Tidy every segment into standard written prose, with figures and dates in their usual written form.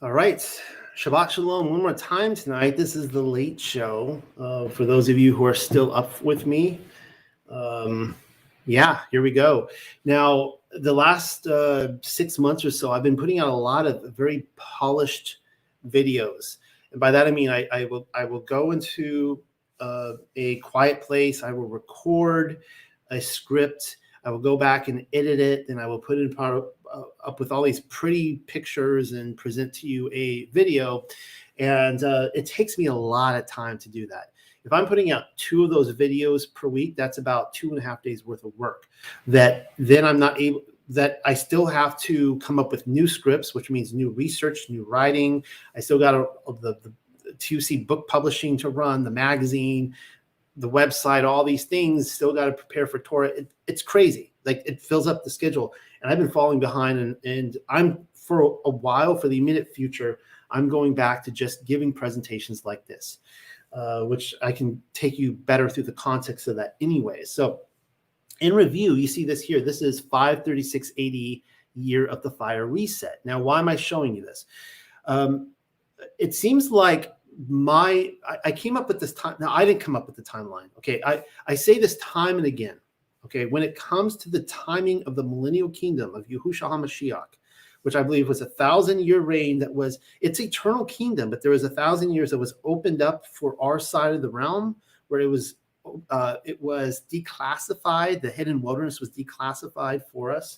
All right. Shabbat Shalom one more time tonight. This is the late show. For those of you who are still up with me, here we go. Now, the last 6 months or so, I've been putting out a lot of very polished videos. And by that, I mean, I will go into a quiet place. I will record a script. I will go back and edit it, and I will put it up with all these pretty pictures and present to you a video. And it takes me a lot of time to do that. If I'm putting out 2 of those videos per week, that's about 2.5 days worth of work that then I'm not able, that I still have to come up with new scripts, which means new research, new writing. I still got the TUC book publishing to run, the magazine, the website, all these things, still got to prepare for Torah. It's crazy. Like, it fills up the schedule, and I've been falling behind, and I'm, for a while, for the immediate future, I'm going back to just giving presentations like this, which I can take you better through the context of that anyway. So in review, you see this here. This is 536 AD, year of the fire reset. Now, why am I showing you this? It seems like I came up with this time. Now, I didn't come up with the timeline. Okay, I say this time and again. Okay, when it comes to the timing of the millennial kingdom of Yahushua HaMashiach, which I believe was 1,000-year reign, it's eternal kingdom, but there was 1,000 years that was opened up for our side of the realm, where it was declassified. The hidden wilderness was declassified for us.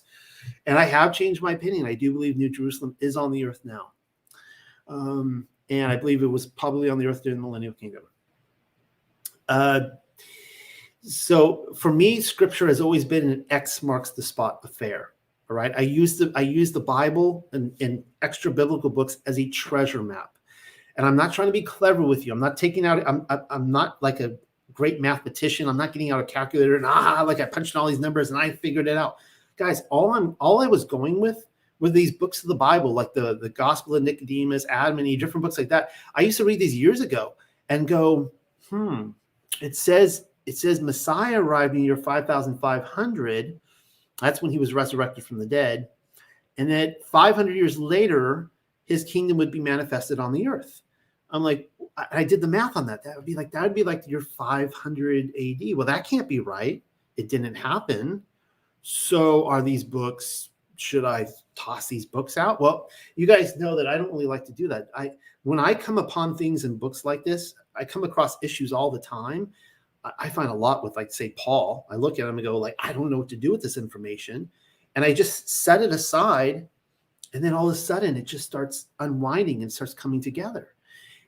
And I have changed my opinion. I do believe New Jerusalem is on the earth now. And I believe it was probably on the earth during the millennial kingdom. So for me, scripture has always been an X marks the spot affair. All right. I use the Bible and extra biblical books as a treasure map. And I'm not trying to be clever with you. I'm not taking out, I'm not like a great mathematician. I'm not getting out a calculator and like I punched in all these numbers and I figured it out. Guys, all I was going with were these books of the Bible, like the Gospel of Nicodemus, Adam and Eve, different books like that. I used to read these years ago and go, it says Messiah arrived in the year 5,500. That's when he was resurrected from the dead. And that 500 years later, his kingdom would be manifested on the earth. I'm like, I did the math on that. That would be like the year 500 AD. Well, that can't be right. It didn't happen. So are these books, should I toss these books out? Well, you guys know that I don't really like to do that. When I come upon things in books like this, I come across issues all the time. I find a lot with, like, say, Paul. I look at him and go, like, I don't know what to do with this information. And I just set it aside. And then all of a sudden it just starts unwinding and starts coming together.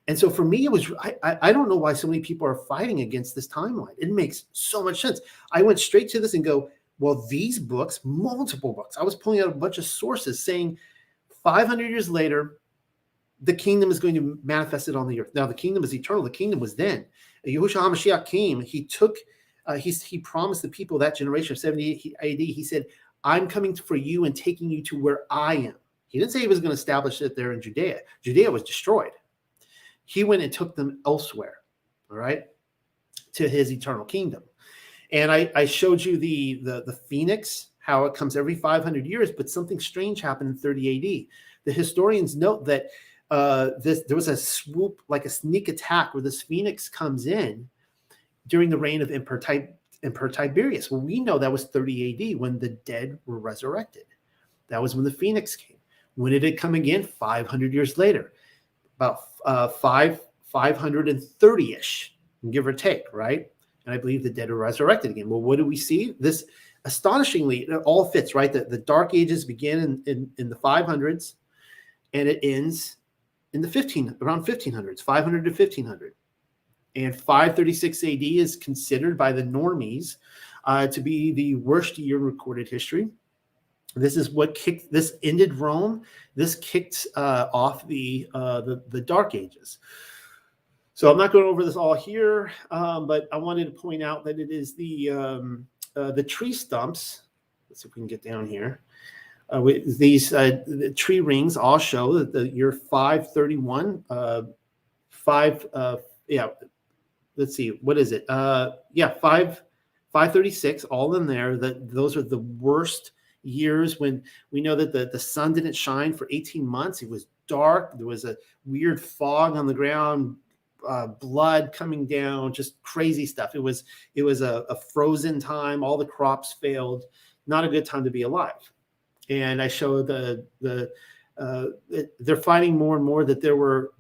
And so for me, it was, I don't know why so many people are fighting against this timeline. It makes so much sense. I went straight to this and go, well, these books, multiple books, I was pulling out a bunch of sources saying 500 years later, the kingdom is going to manifest it on the earth. Now, the kingdom is eternal. The kingdom was then. Yahushua HaMashiach came. He took, he promised the people of that generation of 70 AD, he said, I'm coming for you and taking you to where I am. He didn't say he was going to establish it there in Judea. Judea was destroyed. He went and took them elsewhere, all right, to his eternal kingdom. And I showed you the phoenix, how it comes every 500 years, but something strange happened in 30 AD. The historians note that there was a swoop, like a sneak attack, where this phoenix comes in during the reign of Emperor Tiberius. Well, we know that was 30 AD when the dead were resurrected. That was when the phoenix came. When did it come again? 500 years later, about 530-ish, give or take, right? And I believe the dead are resurrected again. Well, what do we see? This, astonishingly, it all fits, right? The Dark Ages begin in the 500s, and it ends in the around 1500s, 500 to 1500. And 536 AD is considered by the normies to be the worst year in recorded history. This is what ended Rome. This kicked off the Dark Ages. So I'm not going over this all here, but I wanted to point out that it is the tree stumps. Let's see if we can get down here. These the tree rings all show that the year 531, let's see, what is it? 536, all in there. Those are the worst years, when we know that the sun didn't shine for 18 months. It was dark. There was a weird fog on the ground, blood coming down, just crazy stuff. It was a frozen time. All the crops failed. Not a good time to be alive. And I show they're finding more and more that there were.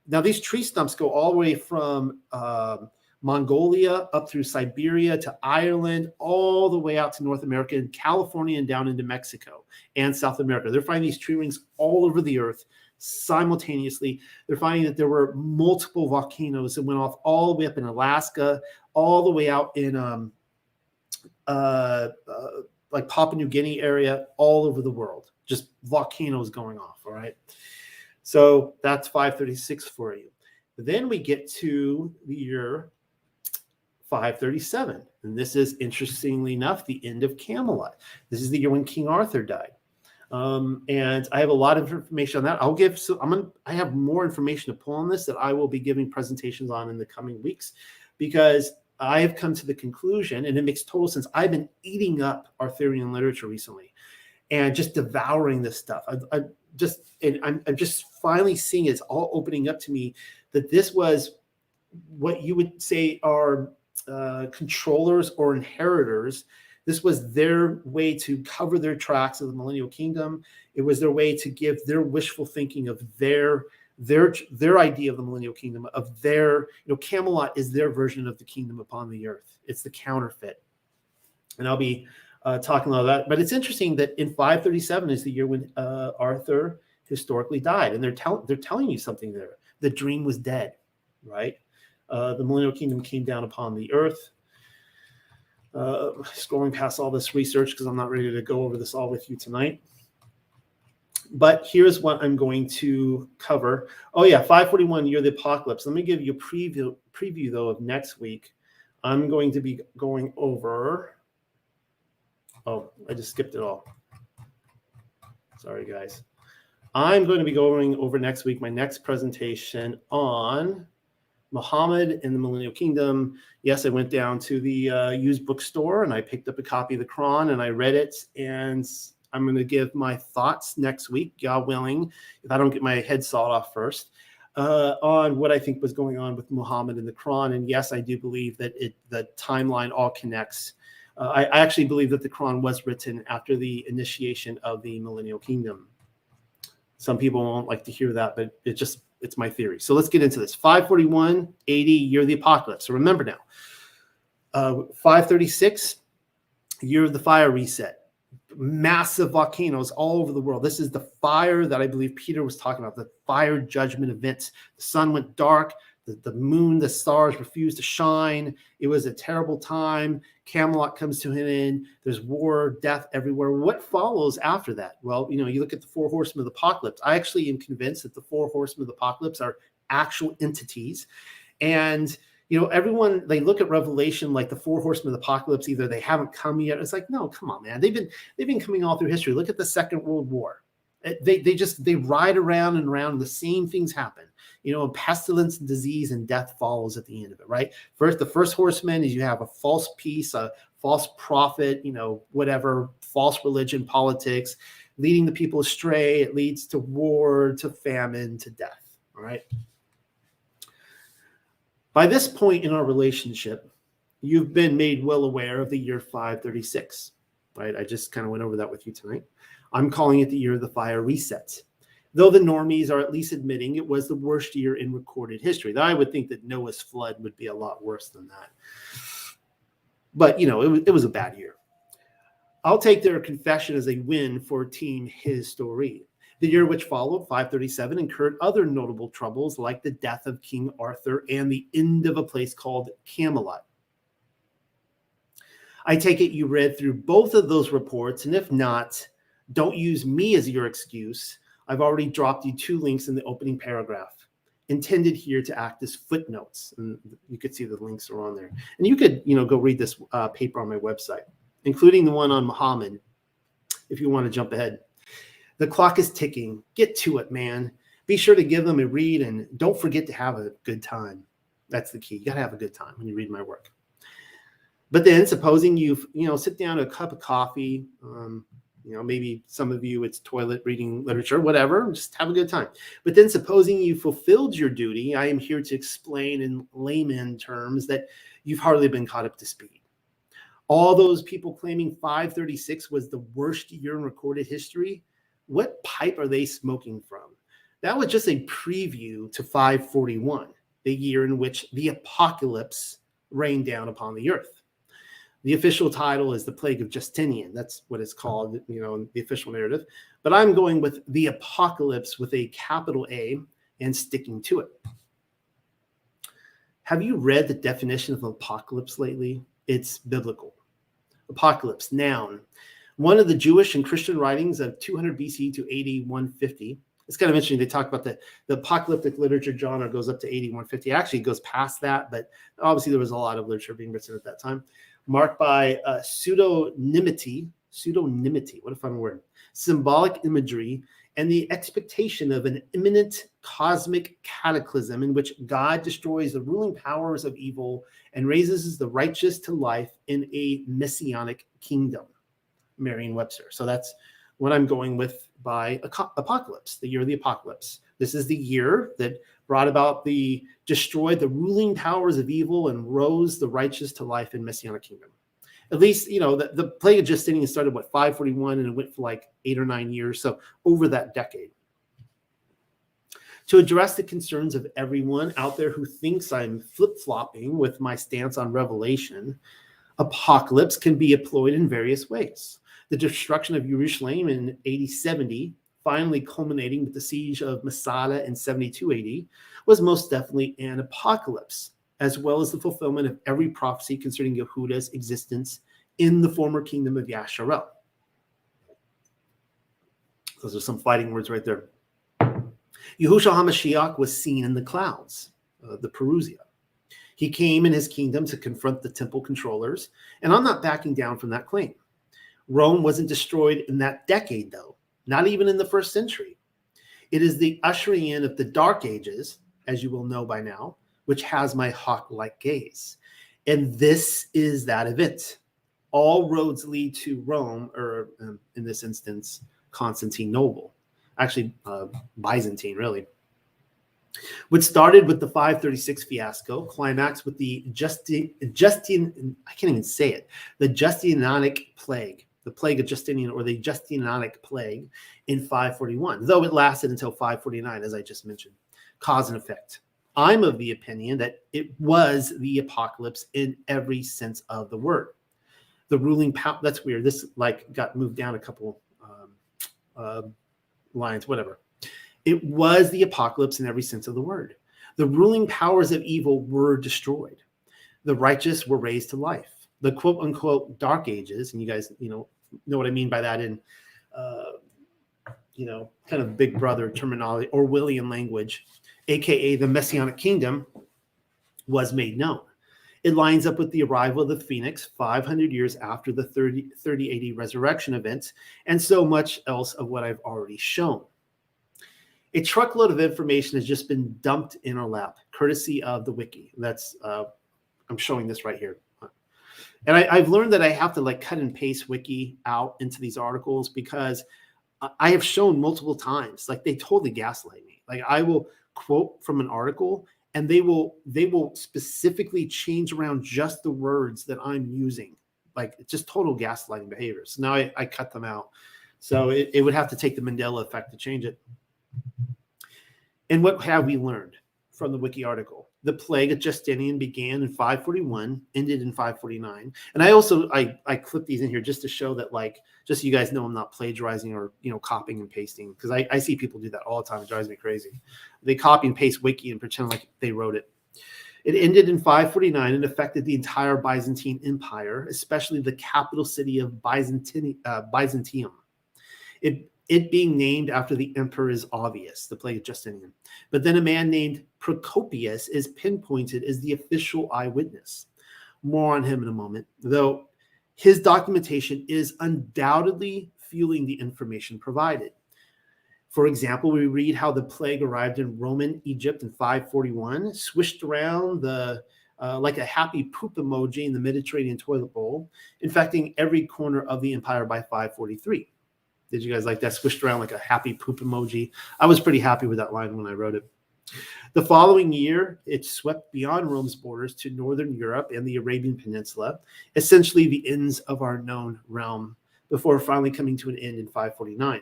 Now these tree stumps go all the way from Mongolia up through Siberia to Ireland, all the way out to North America and California and down into Mexico and South America. They're finding these tree rings all over the earth simultaneously. They're finding that there were multiple volcanoes that went off all the way up in Alaska, all the way out in like Papua New Guinea area, all over the world, just volcanoes going off. All right. So that's 536 for you. Then we get to the year 537. And this is, interestingly enough, the end of Camelot. This is the year when King Arthur died. And I have a lot of information on that. I have more information to pull on this that I will be giving presentations on in the coming weeks, because I have come to the conclusion, and it makes total sense. I've been eating up Arthurian literature recently and just devouring this stuff. I'm just finally seeing it's all opening up to me that this was what you would say are controllers or inheritors. This was their way to cover their tracks of the millennial kingdom. It was their way to give their wishful thinking of their idea of the millennial kingdom, of their, Camelot is their version of the kingdom upon the earth. It's the counterfeit. And I'll be talking about that. But it's interesting that in 537 is the year when Arthur historically died. And they're telling you something there. The dream was dead, right? The millennial kingdom came down upon the earth. Scrolling past all this research because I'm not ready to go over this all with you tonight. But here's what I'm going to cover. Oh yeah, 541, year of the apocalypse. Let me give you a preview though of next week. I'm going to be going over. Oh, I just skipped it all. Sorry, guys. I'm going to be going over next week my next presentation on Muhammad and the Millennial Kingdom. Yes, I went down to the used bookstore and I picked up a copy of the Quran and I read it, and I'm going to give my thoughts next week, God willing, if I don't get my head sawed off first, on what I think was going on with Muhammad and the Quran. And yes, I do believe that the timeline all connects. I actually believe that the Quran was written after the initiation of the Millennial Kingdom. Some people won't like to hear that, but it's my theory. So let's get into this. 541 AD, year of the apocalypse. So remember now, 536, year of the fire reset. Massive volcanoes all over the world. This is the fire that I believe Peter was talking about, the fire judgment events. The sun went dark. The moon, the stars refused to shine. It was a terrible time. Camelot comes to an end. There's war, death everywhere. What follows after that? Well, you look at the four horsemen of the apocalypse. I actually am convinced that the four horsemen of the apocalypse are actual entities. And, everyone, they look at Revelation like the four horsemen of the apocalypse, either they haven't come yet. It's like, no, come on, man. They've been coming all through history. Look at the Second World War. They ride around and around, and the same things happen. Pestilence, disease, and death follows at the end of it, right? The first horseman is you have a false peace, a false prophet, whatever, false religion, politics, leading the people astray. It leads to war, to famine, to death, all right? By this point in our relationship, you've been made well aware of the year 536, right? I just kind of went over that with you tonight. I'm calling it the year of the fire reset. Though the normies are at least admitting it was the worst year in recorded history. Though I would think that Noah's flood would be a lot worse than that. But, it was a bad year. I'll take their confession as a win for Team History. The year which followed, 537, incurred other notable troubles like the death of King Arthur and the end of a place called Camelot. I take it you read through both of those reports, and if not, don't use me as your excuse. I've already dropped you 2 links in the opening paragraph, intended here to act as footnotes. And you could see the links are on there. And you could, go read this paper on my website, including the one on Muhammad, if you want to jump ahead. The clock is ticking. Get to it, man. Be sure to give them a read, and don't forget to have a good time. That's the key. You got to have a good time when you read my work. But then, supposing you sit down to a cup of coffee, Maybe some of you, it's toilet reading literature, whatever, just have a good time. But then supposing you fulfilled your duty, I am here to explain in layman terms that you've hardly been caught up to speed. All those people claiming 536 was the worst year in recorded history, what pipe are they smoking from? That was just a preview to 541, the year in which the apocalypse rained down upon the earth. The official title is the Plague of Justinian. That's what it's called, in the official narrative. But I'm going with the apocalypse with a capital A and sticking to it. Have you read the definition of apocalypse lately? It's biblical. Apocalypse, noun. One of the Jewish and Christian writings of 200 BC to AD 150. It's kind of interesting. They talk about the apocalyptic literature genre goes up to AD 150. Actually, it goes past that, but obviously there was a lot of literature being written at that time. Marked by pseudonymity, what a fun word, symbolic imagery, and the expectation of an imminent cosmic cataclysm in which God destroys the ruling powers of evil and raises the righteous to life in a messianic kingdom. Merriam-Webster. So that's what I'm going with by Apocalypse, the year of the apocalypse. This is the year that brought about destroyed the ruling powers of evil and rose the righteous to life in messianic kingdom. At least, the plague of Justinian started, 541, and it went for like 8 or 9 years. So over that decade. To address the concerns of everyone out there who thinks I'm flip-flopping with my stance on Revelation, apocalypse can be employed in various ways. The destruction of Jerusalem in AD 70, finally culminating with the siege of Masada in 72 AD, was most definitely an apocalypse, as well as the fulfillment of every prophecy concerning Yehuda's existence in the former kingdom of Yasharel. Those are some fighting words right there. Yahushua HaMashiach was seen in the clouds, the Perusia. He came in his kingdom to confront the temple controllers, and I'm not backing down from that claim. Rome wasn't destroyed in that decade, though, not even in the first century. It is the ushering in of the Dark Ages, as you will know by now, which has my hawk-like gaze. And this is that event. All roads lead to Rome, or in this instance, Constantinople. Actually, Byzantine, really. What started with the 536 fiasco, climaxed with the I can't even say it, the Justinianic plague, the plague of Justinian, or the Justinianic plague in 541, though it lasted until 549, as I just mentioned. Cause and effect. I'm of the opinion that it was the apocalypse in every sense of the word. The ruling power, that's weird. This got moved down a couple lines, whatever. It was the apocalypse in every sense of the word. The ruling powers of evil were destroyed. The righteous were raised to life. The quote unquote Dark Ages, and you guys, know what I mean by that in, kind of Big Brother terminology, Orwellian language, aka the Messianic Kingdom, was made known. It lines up with the arrival of the Phoenix 500 years after the 30 AD resurrection events, and so much else of what I've already shown. A truckload of information has just been dumped in our lap, courtesy of the wiki. That's I'm showing this right here. And I've learned that I have to cut and paste wiki out into these articles because I have shown multiple times, they totally gaslight me. I will quote from an article and they will specifically change around just the words that I'm using. Just total gaslighting behavior. So now I cut them out. So it would have to take the Mandela effect to change it. And what have we learned from the wiki article? The plague of Justinian began in 541, ended in 549. And I clipped these in here just to show that, just so you guys know I'm not plagiarizing or, copying and pasting, because I see people do that all the time. It drives me crazy. They copy and paste wiki and pretend like they wrote it. It ended in 549 and affected the entire Byzantine Empire, especially the capital city of Byzantium. It being named after the emperor is obvious, the plague of Justinian. But then a man named Procopius is pinpointed as the official eyewitness. More on him in a moment, though his documentation is undoubtedly fueling the information provided. For example, we read how the plague arrived in Roman Egypt in 541, swished around like a happy poop emoji in the Mediterranean toilet bowl, infecting every corner of the empire by 543. Did you guys like that? Squished around like a happy poop emoji. I was pretty happy with that line when I wrote it. The following year, it swept beyond Rome's borders to northern Europe and the Arabian Peninsula, essentially the ends of our known realm, before finally coming to an end in 549,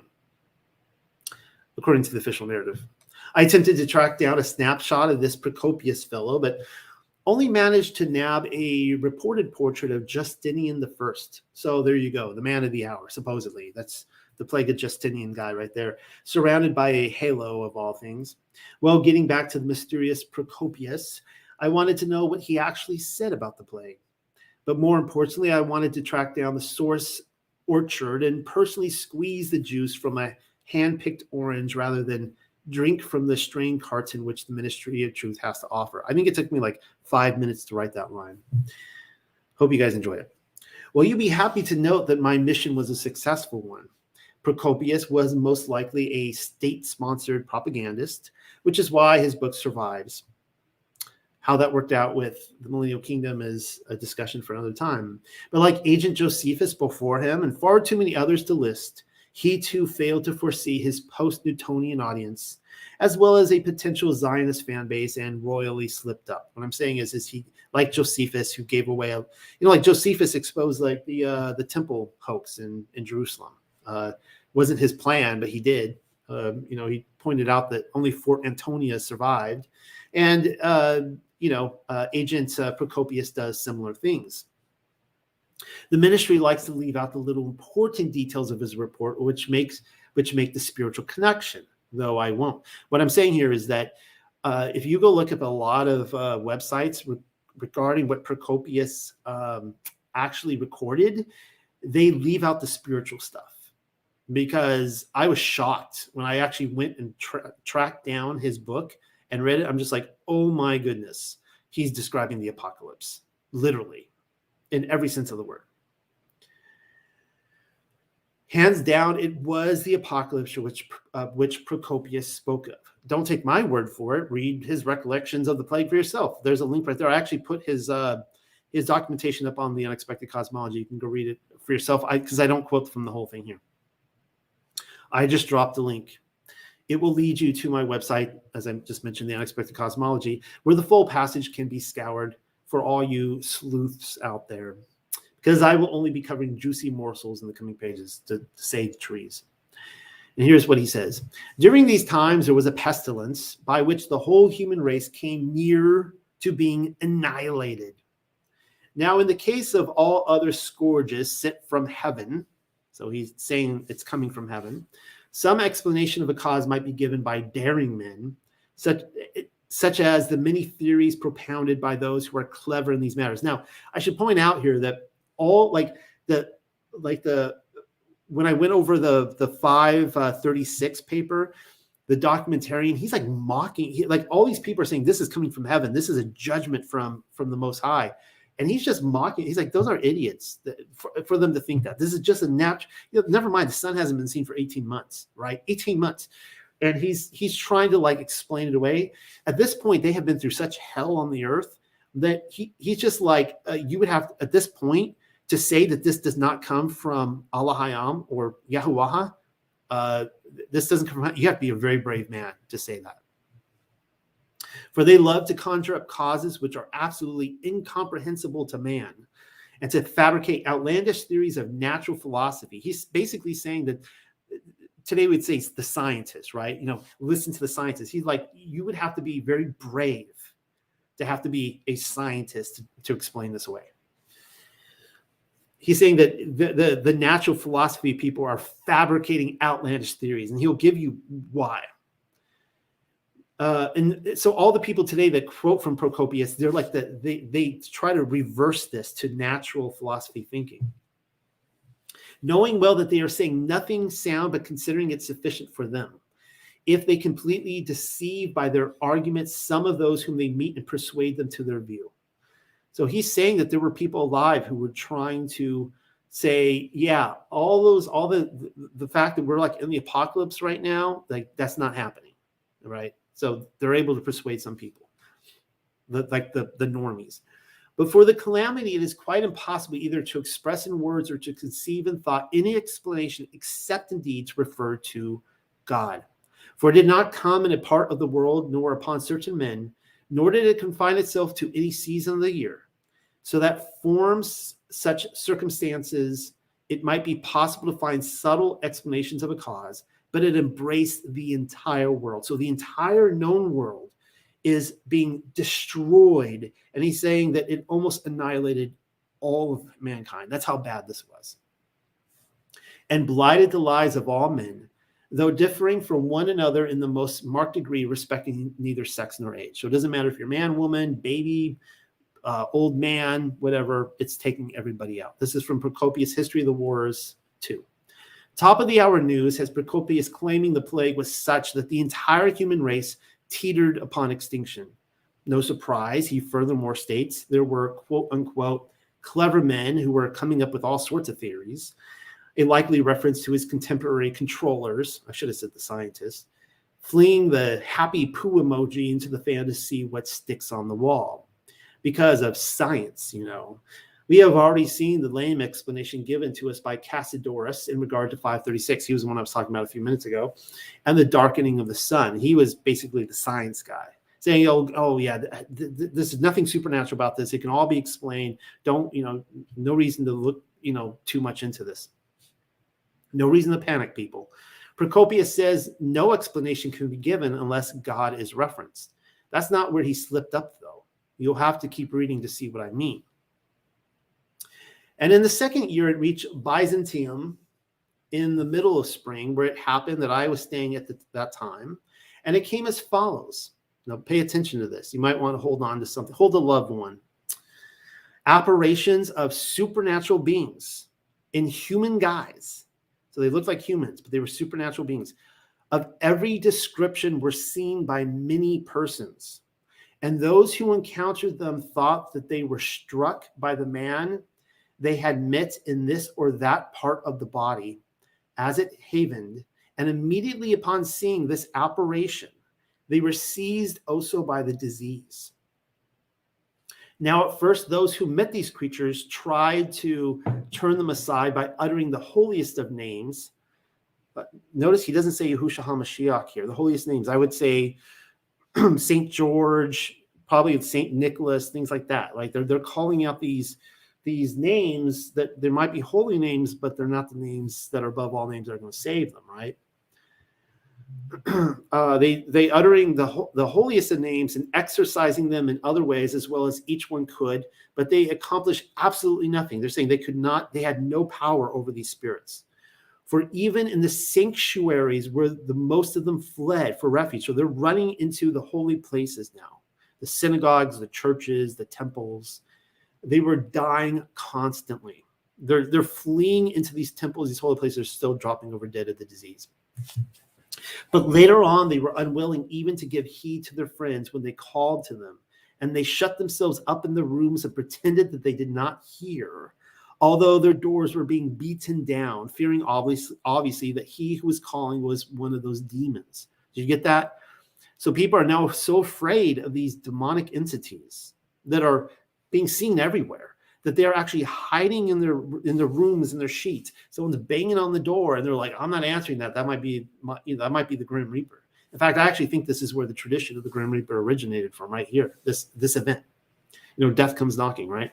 according to the official narrative. I attempted to track down a snapshot of this Procopius fellow, but only managed to nab a reported portrait of Justinian I. So there you go, the man of the hour, supposedly. That's the Plague of Justinian guy right there, surrounded by a halo of all things. Well, getting back to the mysterious Procopius, I wanted to know what he actually said about the plague. But more importantly, I wanted to track down the source orchard and personally squeeze the juice from a hand-picked orange rather than drink from the strained carts in which the Ministry of Truth has to offer. I think it took me like 5 minutes to write that line. Hope you guys enjoy it. Well, you'd be happy to note that my mission was a successful one. Procopius was most likely a state-sponsored propagandist, which is why his book survives. How that worked out with the Millennial Kingdom is a discussion for another time. But like Agent Josephus before him, and far too many others to list, he too failed to foresee his post-Newtonian audience, as well as a potential Zionist fan base, and royally slipped up. What I'm saying is he, like Josephus, who gave away, like Josephus exposed like the temple hoax in Jerusalem. Wasn't his plan, but he did. He pointed out that only Fort Antonia survived, and Agent Procopius does similar things. The ministry likes to leave out the little important details of his report, which make the spiritual connection, though I won't. What I'm saying here is that if you go look at a lot of websites regarding what Procopius actually recorded, they leave out the spiritual stuff. Because I was shocked when I actually went and tracked down his book and read it. I'm just like, oh my goodness, he's describing the apocalypse, literally, in every sense of the word. Hands down, it was the apocalypse which Procopius spoke of. Don't take my word for it. Read his recollections of the plague for yourself. There's a link right there. I actually put his documentation up on the Unexpected Cosmology. You can go read it for yourself because I don't quote from the whole thing here. I just dropped the link. It will lead you to my website, as I just mentioned, the Unexpected Cosmology, where the full passage can be scoured for all you sleuths out there, because I will only be covering juicy morsels in the coming pages to save trees. And here's what he says. During these times, there was a pestilence by which the whole human race came near to being annihilated. Now, in the case of all other scourges sent from heaven, so he's saying it's coming from heaven, some explanation of the cause might be given by daring men, such as the many theories propounded by those who are clever in these matters. Now, I should point out here that all when I went over the 536 paper, the documentarian, he's like mocking, like all these people are saying this is coming from heaven. This is a judgment from the Most High. And he's just mocking. He's like, those are idiots for them to think that. This is just a natural, never mind, the sun hasn't been seen for 18 months, right? 18 months. And he's trying to like explain it away. At this point, they have been through such hell on the earth that he's just like, you would have at this point to say that this does not come from Allah Hayam or Yahuwah. This doesn't come from, you have to be a very brave man to say that. For they love to conjure up causes which are absolutely incomprehensible to man, and to fabricate outlandish theories of natural philosophy. He's basically saying that today we'd say the scientists, right? Listen to the scientists. He's like, you would have to be very brave to have to be a scientist to explain this away. He's saying that the natural philosophy people are fabricating outlandish theories, and he'll give you why. And so all the people today that quote from Procopius, they're like they try to reverse this to natural philosophy thinking, knowing well that they are saying nothing sound, but considering it sufficient for them. If they completely deceive by their arguments some of those whom they meet and persuade them to their view. So he's saying that there were people alive who were trying to say, yeah, all the fact that we're like in the apocalypse right now, like that's not happening, right? So they're able to persuade some people, like the normies. But for the calamity, it is quite impossible either to express in words or to conceive in thought any explanation except indeed to refer to God. For it did not come in a part of the world, nor upon certain men, nor did it confine itself to any season of the year, so that forms such circumstances it might be possible to find subtle explanations of a cause, but it embraced the entire world. So the entire known world is being destroyed, and he's saying that it almost annihilated all of mankind. That's how bad this was. And blighted the lives of all men, though differing from one another in the most marked degree, respecting neither sex nor age. So it doesn't matter if you're man, woman, baby, old man, whatever, it's taking everybody out. This is from Procopius' History of the Wars 2. Top of the hour news has Procopius claiming the plague was such that the entire human race teetered upon extinction. No surprise, he furthermore states there were quote unquote clever men who were coming up with all sorts of theories, a likely reference to his contemporary controllers, I should have said the scientists, fleeing the happy poo emoji into the fan to see what sticks on the wall. Because of science, you know. We have already seen the lame explanation given to us by Cassiodorus in regard to 536. He was the one I was talking about a few minutes ago. And the darkening of the sun. He was basically the science guy, saying, oh yeah, this is nothing supernatural about this. It can all be explained. Don't, no reason to look, too much into this. No reason to panic, people. Procopius says no explanation can be given unless God is referenced. That's not where he slipped up, though. You'll have to keep reading to see what I mean. And in the second year, it reached Byzantium in the middle of spring, where it happened that I was staying at that time. And it came as follows. Now, pay attention to this. You might want to hold on to something. Hold a loved one. Apparitions of supernatural beings in human guise. So they looked like humans, but they were supernatural beings. Of every description were seen by many persons. And those who encountered them thought that they were struck by the man they had met in this or that part of the body as it havened. And immediately upon seeing this apparition, they were seized also by the disease. Now, at first, those who met these creatures tried to turn them aside by uttering the holiest of names. But notice he doesn't say Yahushua HaMashiach here, the holiest names. I would say St. George, probably St. Nicholas, things like that. Like they're calling out these names that there might be holy names, but they're not the names that are above all names that are going to save them, right? They uttering the holiest of names and exercising them in other ways as well as each one could, but they accomplished absolutely nothing. They're saying they had no power over these spirits. For even in the sanctuaries where the most of them fled for refuge, so they're running into the holy places now, the synagogues, the churches, the temples, they were dying constantly. They're fleeing into these temples, these holy places, are still dropping over dead of the disease. But later on, they were unwilling even to give heed to their friends when they called to them, and they shut themselves up in the rooms and pretended that they did not hear, although their doors were being beaten down, fearing obviously that he who was calling was one of those demons. Did you get that? So people are now so afraid of these demonic entities that are being seen everywhere, that they are actually hiding in their rooms, in their sheets. Someone's banging on the door, and they're like, "I'm not answering that. That might be the Grim Reaper." In fact, I actually think this is where the tradition of the Grim Reaper originated from, right here. This event, death comes knocking, right?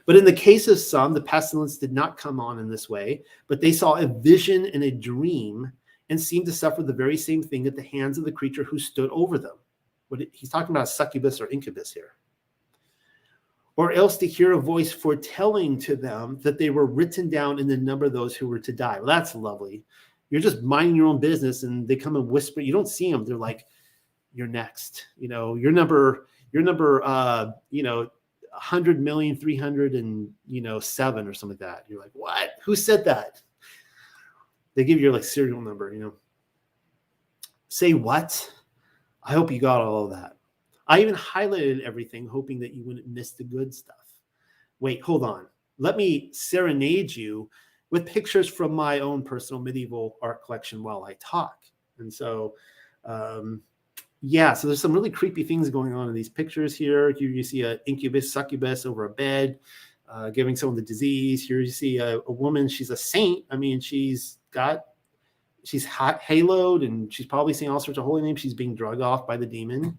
But in the case of some, the pestilence did not come on in this way, but they saw a vision in a dream and seemed to suffer the very same thing at the hands of the creature who stood over them. He's talking about succubus or incubus here. Or else to hear a voice foretelling to them that they were written down in the number of those who were to die. Well, that's lovely. You're just minding your own business, and they come and whisper. You don't see them. They're like, "You're next." Your number. 100,307,000 or something like that. You're like, "What? Who said that?" They give you your serial number. Say what? I hope you got all of that. I even highlighted everything, hoping that you wouldn't miss the good stuff. Wait, hold on. Let me serenade you with pictures from my own personal medieval art collection while I talk. And so Yeah, so there's some really creepy things going on in these pictures here. Here you see an incubus, succubus over a bed, giving someone the disease. Here you see a woman. She's a saint. I mean, she's haloed, and she's probably seeing all sorts of holy names. She's being drugged off by the demon.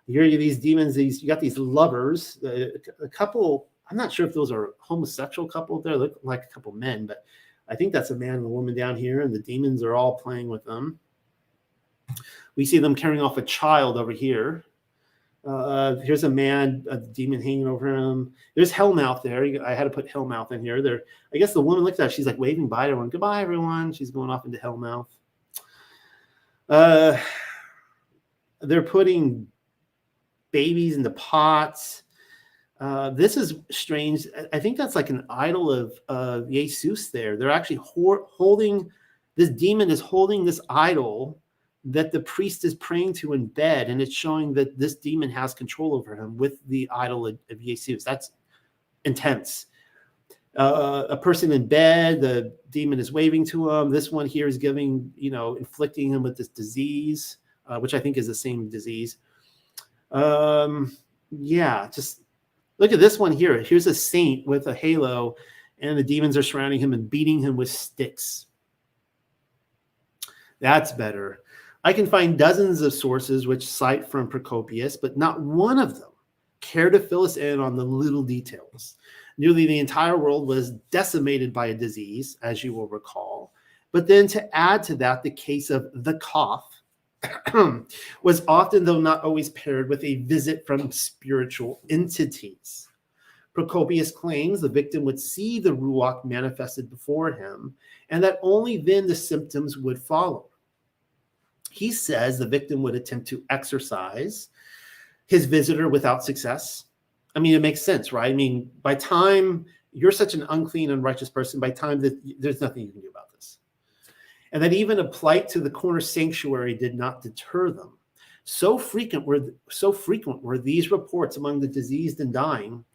Here you these demons. You got these lovers. A couple. I'm not sure if those are homosexual couple. They look like a couple men, but I think that's a man and a woman down here, and the demons are all playing with them. We see them carrying off a child over here. Here's a man, a demon hanging over him. There's Hellmouth there. I had to put Hellmouth in here. There, I guess the woman looked at her. She's like waving bye to everyone. Goodbye, everyone. She's going off into Hellmouth. They're putting babies into pots. This is strange. I think that's like an idol of Jesus there. They're actually holding, this demon is holding this idol that the priest is praying to in bed, and it's showing that this demon has control over him with the idol of Jesus. That's intense. A person in bed, the demon is waving to him. This one here is inflicting him with this disease, which I think is the same disease. Just look at this one here. Here's a saint with a halo, and the demons are surrounding him and beating him with sticks. That's better. I can find dozens of sources which cite from Procopius, but not one of them care to fill us in on the little details. Nearly the entire world was decimated by a disease, as you will recall. But then to add to that, the case of the cough was often, though not always, paired with a visit from spiritual entities. Procopius claims the victim would see the ruach manifested before him, and that only then the symptoms would follow. He says the victim would attempt to exorcise his visitor without success. I mean, it makes sense, right? I mean, by time you're such an unclean, unrighteous person, by time that there's nothing you can do about this. And that even a plight to the corner sanctuary did not deter them. So frequent were these reports among the diseased and dying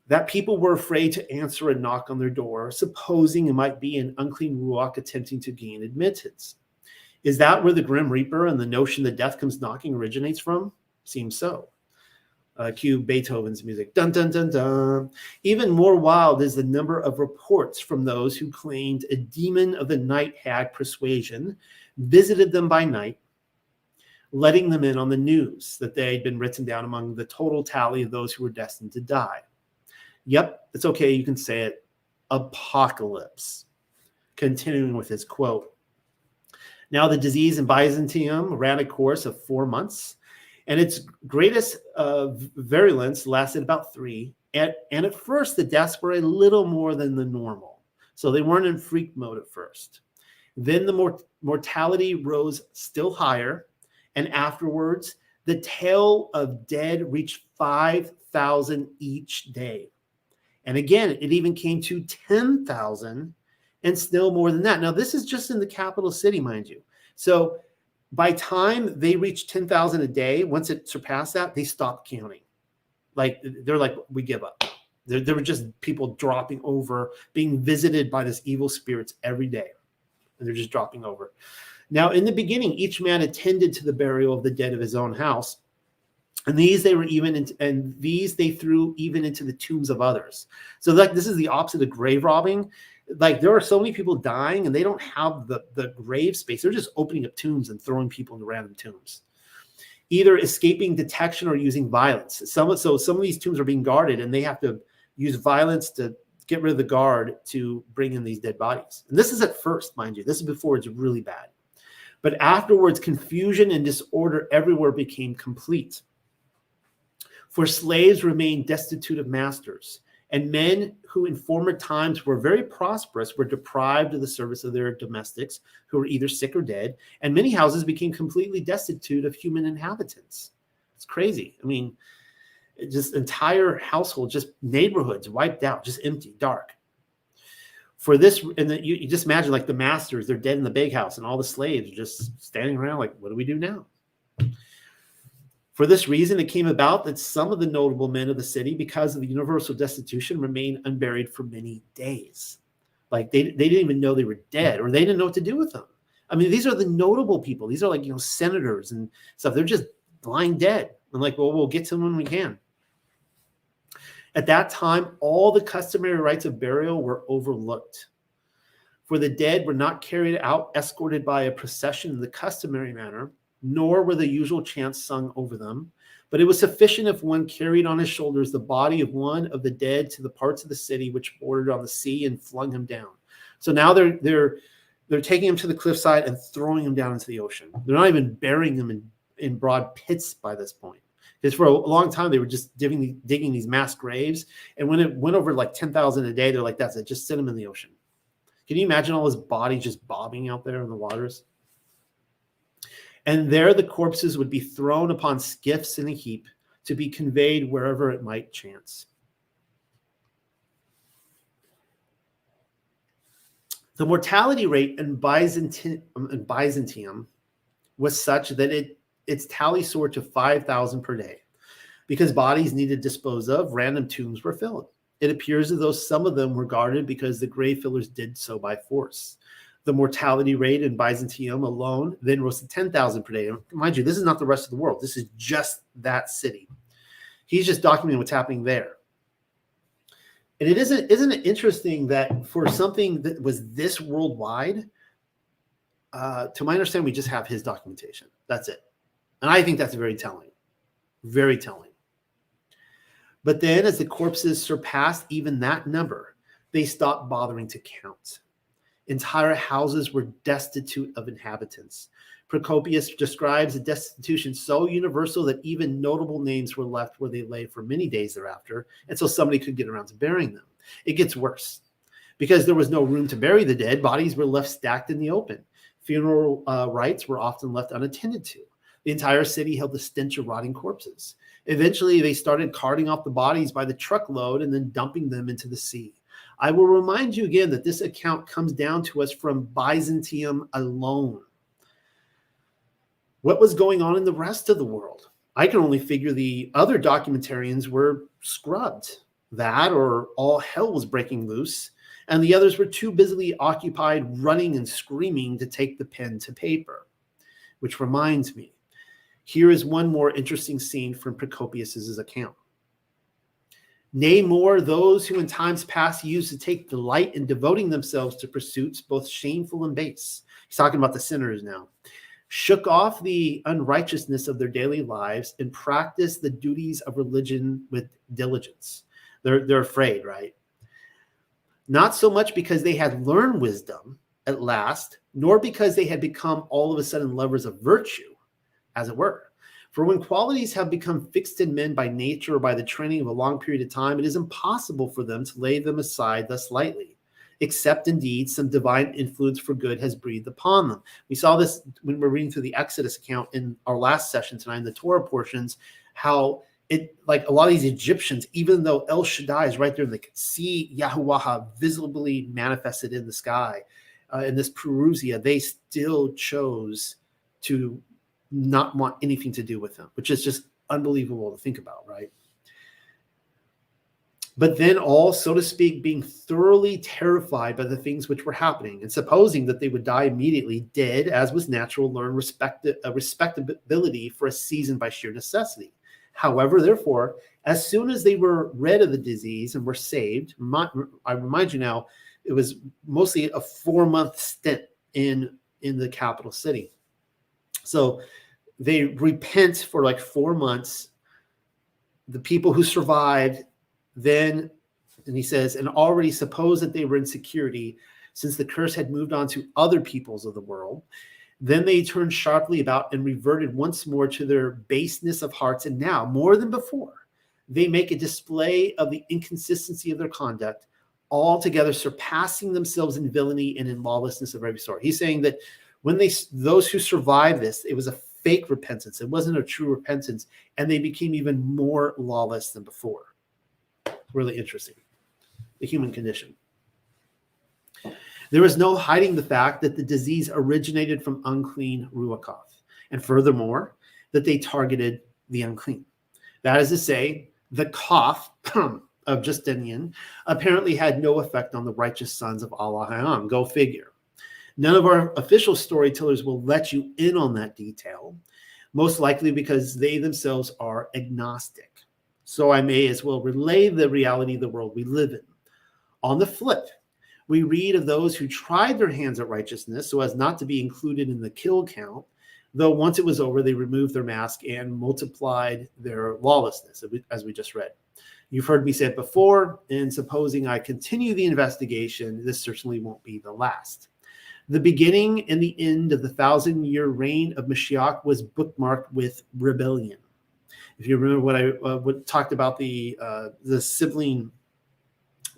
that people were afraid to answer a knock on their door, supposing it might be an unclean ruach attempting to gain admittance. Is that where the Grim Reaper and the notion that death comes knocking originates from? Seems so. Cue Beethoven's music. Dun, dun, dun, dun. Even more wild is the number of reports from those who claimed a demon of the night hag persuasion visited them by night, letting them in on the news that they had been written down among the total tally of those who were destined to die. Yep, it's okay. You can say it. Apocalypse. Continuing with his quote. Now, the disease in Byzantium ran a course of 4 months, and its greatest virulence lasted about 3. And at first, the deaths were a little more than the normal. So they weren't in freak mode at first. Then the mortality rose still higher, and afterwards, the tale of dead reached 5,000 each day. And again, it even came to 10,000 and still more than that. Now, this is just in the capital city, mind you. So by time they reached 10,000 a day, once it surpassed that, they stopped counting. They're like, we give up. There were just people dropping over, being visited by this evil spirits every day. And they're just dropping over. Now, in the beginning, each man attended to the burial of the dead of his own house. And these they threw even into the tombs of others. So this is the opposite of grave robbing. There are so many people dying and they don't have the grave space. They're just opening up tombs and throwing people into random tombs, either escaping detection or using violence. Some of these tombs are being guarded and they have to use violence to get rid of the guard to bring in these dead bodies. And this is at first, mind you. This is before it's really bad. But afterwards, confusion and disorder everywhere became complete. For slaves remained destitute of masters, and men who in former times were very prosperous were deprived of the service of their domestics who were either sick or dead, and many houses became completely destitute of human inhabitants. It's crazy. I mean, just entire households, just neighborhoods wiped out, just empty, dark. For this, and then you just imagine the masters, they're dead in the big house, and all the slaves are just standing around what do we do now? For this reason, it came about that some of the notable men of the city, because of the universal destitution, remained unburied for many days. They didn't even know they were dead, or they didn't know what to do with them. I mean, these are the notable people. These are like, senators and stuff. They're just lying dead. I'm like, well, we'll get to them when we can. At that time, all the customary rites of burial were overlooked. For the dead were not carried out escorted by a procession in the customary manner, nor were the usual chants sung over them. But it was sufficient if one carried on his shoulders the body of one of the dead to the parts of the city which bordered on the sea and flung him down. So now they're taking him to the cliffside and throwing him down into the ocean. They're not even burying him in broad pits by this point. Because for a long time, they were just digging these mass graves. And when it went over like 10,000 a day, they're like, that's it, just send him in the ocean. Can you imagine all his body just bobbing out there in the waters? And there the corpses would be thrown upon skiffs in a heap to be conveyed wherever it might chance. The mortality rate in Byzantium was such that its tally soared to 5,000 per day. Because bodies needed disposed of, random tombs were filled. It appears as though some of them were guarded because the grave fillers did so by force. The mortality rate in Byzantium alone then rose to 10,000 per day. And mind you, this is not the rest of the world. This is just that city. He's just documenting what's happening there. And isn't it interesting that for something that was this worldwide, to my understanding, we just have his documentation. That's it. And I think that's very telling. Very telling. But then as the corpses surpassed even that number, they stopped bothering to count. Entire houses were destitute of inhabitants. Procopius describes a destitution so universal that even notable names were left where they lay for many days thereafter until somebody could get around to burying them. It gets worse. Because there was no room to bury the dead, bodies were left stacked in the open. Funeral rites were often left unattended to. The entire city held the stench of rotting corpses. Eventually, they started carting off the bodies by the truckload and then dumping them into the sea. I will remind you again that this account comes down to us from Byzantium alone. What was going on in the rest of the world? I can only figure the other documentarians were scrubbed. That or all hell was breaking loose, and the others were too busily occupied running and screaming to take the pen to paper. Which reminds me, here is one more interesting scene from Procopius's account. Nay, more, those who in times past used to take delight in devoting themselves to pursuits both shameful and base. He's talking about the sinners now. Shook off the unrighteousness of their daily lives and practiced the duties of religion with diligence. They're afraid, right? Not so much because they had learned wisdom at last, nor because they had become all of a sudden lovers of virtue, as it were. For when qualities have become fixed in men by nature or by the training of a long period of time, it is impossible for them to lay them aside thus lightly, except indeed some divine influence for good has breathed upon them. We saw this when we're reading through the Exodus account in our last session tonight, in the Torah portions, how it, like a lot of these Egyptians, even though El Shaddai is right there, and they could see Yahuwah visibly manifested in the sky, in this Perusia, they still chose to not want anything to do with him, which is just unbelievable to think about, right? But then all, so to speak, being thoroughly terrified by the things which were happening and supposing that they would die immediately, did, as was natural, learn respectability for a season by sheer necessity. However, therefore, as soon as they were rid of the disease and were saved, I remind you now, it was mostly a 4-month stint in the capital city. So they repent for like 4 months. The people who survived then, and he says, and already suppose that they were in security since the curse had moved on to other peoples of the world. Then they turned sharply about and reverted once more to their baseness of hearts. And now, more than before, they make a display of the inconsistency of their conduct, altogether surpassing themselves in villainy and in lawlessness of every sort. He's saying that when those who survived this, it was a fake repentance. It wasn't a true repentance. And they became even more lawless than before. Really interesting. The human condition. There was no hiding the fact that the disease originated from unclean Ruakoth. And furthermore, that they targeted the unclean. That is to say, the cough of Justinian apparently had no effect on the righteous sons of Allah Hayam. Go figure. None of our official storytellers will let you in on that detail, most likely because they themselves are agnostic. So I may as well relay the reality of the world we live in. On the flip, we read of those who tried their hands at righteousness so as not to be included in the kill count, though once it was over, they removed their mask and multiplied their lawlessness, as we just read. You've heard me say it before, and supposing I continue the investigation, this certainly won't be the last. The beginning and the end of the 1,000-year reign of Mashiach was bookmarked with rebellion. If you remember what I talked about the sibling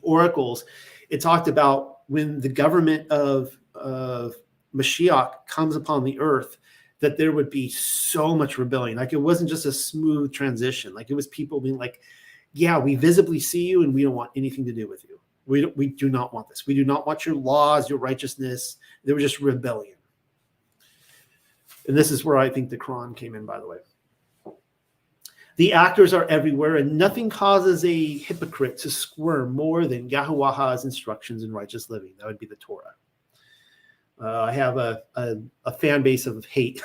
oracles, it talked about when the government of Mashiach comes upon the earth, that there would be so much rebellion. Like, it wasn't just a smooth transition. Like, it was people being like, yeah, we visibly see you and we don't want anything to do with you. We do not want this. We do not want your laws, your righteousness. They were just rebellion. And this is where I think the Quran came in, by the way. The actors are everywhere, and nothing causes a hypocrite to squirm more than Yahuwah's instructions in righteous living. That would be the Torah. I have a fan base of hate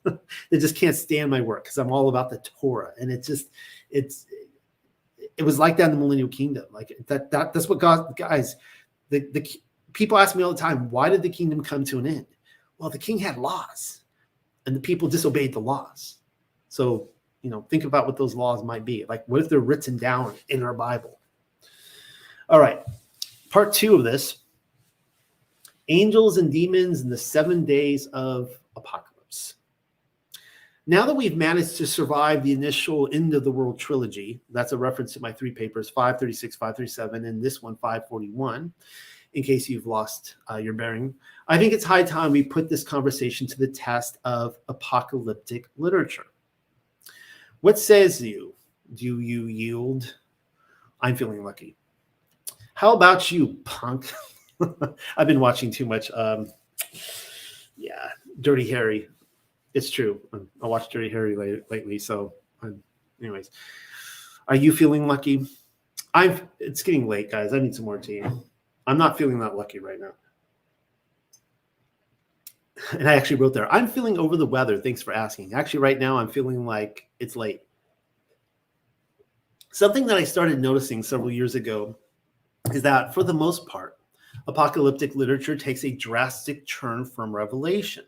that just can't stand my work because I'm all about the Torah, and it was like that in the Millennial Kingdom. Like that's what God, guys. The people ask me all the time, why did the kingdom come to an end? Well, the king had laws, and the people disobeyed the laws. So, think about what those laws might be. Like, what if they're written down in our Bible? All right, part 2 of this. Angels and demons in the 7 days of apocalypse. Now that we've managed to survive the initial end of the world trilogy, that's a reference to my 3 papers, 536, 537, and this one, 541, in case you've lost your bearing, I think it's high time we put this conversation to the test of apocalyptic literature. What says you? Do you yield? I'm feeling lucky. How about you, punk? I've been watching too much. Dirty Harry. It's true. I watched Dirty Harry lately. So, anyways, are you feeling lucky? It's getting late, guys. I need some more tea. I'm not feeling that lucky right now. And I actually wrote there, I'm feeling over the weather. Thanks for asking. Actually, right now, I'm feeling like it's late. Something that I started noticing several years ago is that, for the most part, apocalyptic literature takes a drastic turn from Revelation.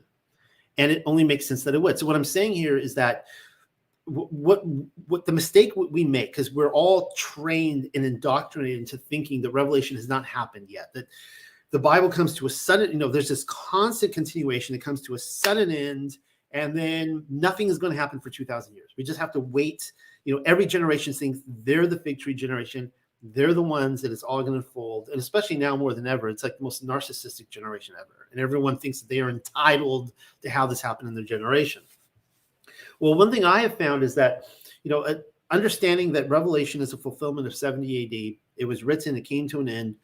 And it only makes sense that it would. So what I'm saying here is that what the mistake we make, because we're all trained and indoctrinated into thinking that Revelation has not happened yet, that the Bible comes to a sudden, there's this constant continuation. It comes to a sudden end, and then nothing is going to happen for 2,000 years. We just have to wait. Every generation thinks they're the fig tree generation. They're the ones that it's all going to unfold. And especially now more than ever, it's like the most narcissistic generation ever. And everyone thinks that they are entitled to how this happened in their generation. Well, one thing I have found is that, understanding that Revelation is a fulfillment of 70 AD, it was written, it came to an end.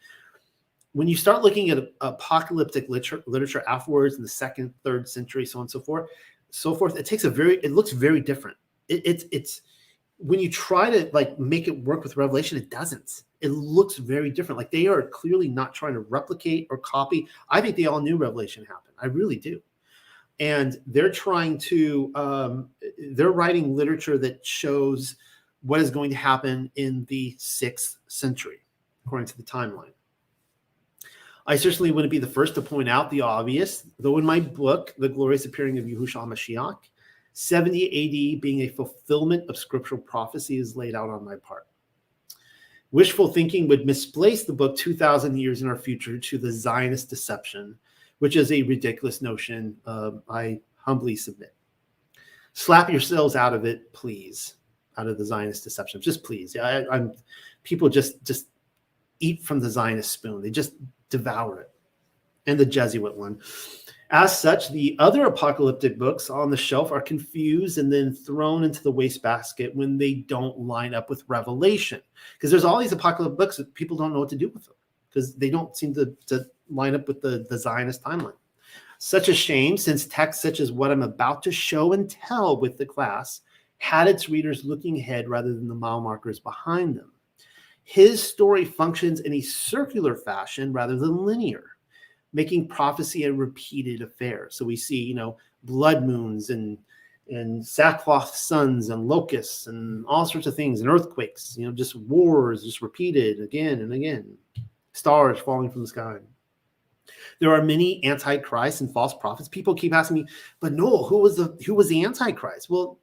When you start looking at apocalyptic literature afterwards in the 2nd, 3rd century, so on and so forth, it looks very different. It's when you try to make it work with Revelation, it doesn't. It looks very different. Like, they are clearly not trying to replicate or copy. I think they all knew Revelation happened. I really do. And they're trying to, they're writing literature that shows what is going to happen in the 6th century, according to the timeline. I certainly wouldn't be the first to point out the obvious, though in my book, The Glorious Appearing of Yahushua Mashiach, 70 AD being a fulfillment of scriptural prophecy is laid out on my part. Wishful thinking would misplace the book 2,000 years in our future to the Zionist deception, which is a ridiculous notion. I humbly submit. Slap yourselves out of it, please, out of the Zionist deception. Just please. People just eat from the Zionist spoon. They just devour it. And the Jesuit one. As such, the other apocalyptic books on the shelf are confused and then thrown into the wastebasket when they don't line up with Revelation. Because there's all these apocalyptic books that people don't know what to do with them because they don't seem to line up with the Zionist timeline. Such a shame, since texts such as what I'm about to show and tell with the class had its readers looking ahead rather than the mile markers behind them. His story functions in a circular fashion rather than linear. making prophecy a repeated affair. So we see, blood moons and sackcloth suns and locusts and all sorts of things and earthquakes, just wars, just repeated again and again, stars falling from the sky. There are many antichrists and false prophets. People keep asking me, but Noel, who was the antichrist? Well,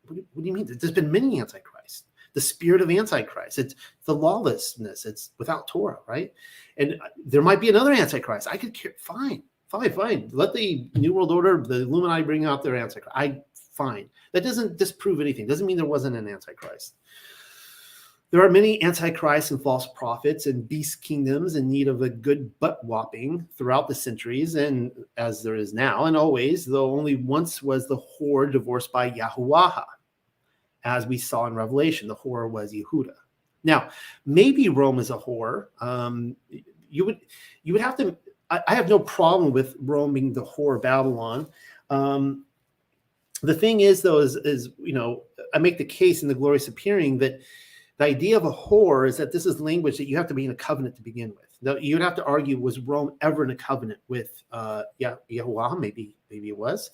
what do you mean? There's been many antichrists. The spirit of antichrist. It's the lawlessness. It's without Torah, right? And there might be another antichrist. I could care. Fine. Let the New World Order, the Illuminati, bring out their antichrist. Fine. That doesn't disprove anything. Doesn't mean there wasn't an antichrist. There are many antichrists and false prophets and beast kingdoms in need of a good butt whopping throughout the centuries, and as there is now and always, though only once was the whore divorced by Yahuwah. As we saw in Revelation, the whore was Yehuda. Now, maybe Rome is a whore. You would have to. I have no problem with Rome being the whore of Babylon. The thing is, though, is I make the case in the Glorious Appearing that the idea of a whore is that this is language that you have to be in a covenant to begin with. Now, you would have to argue, was Rome ever in a covenant with Yahuwah? Maybe it was,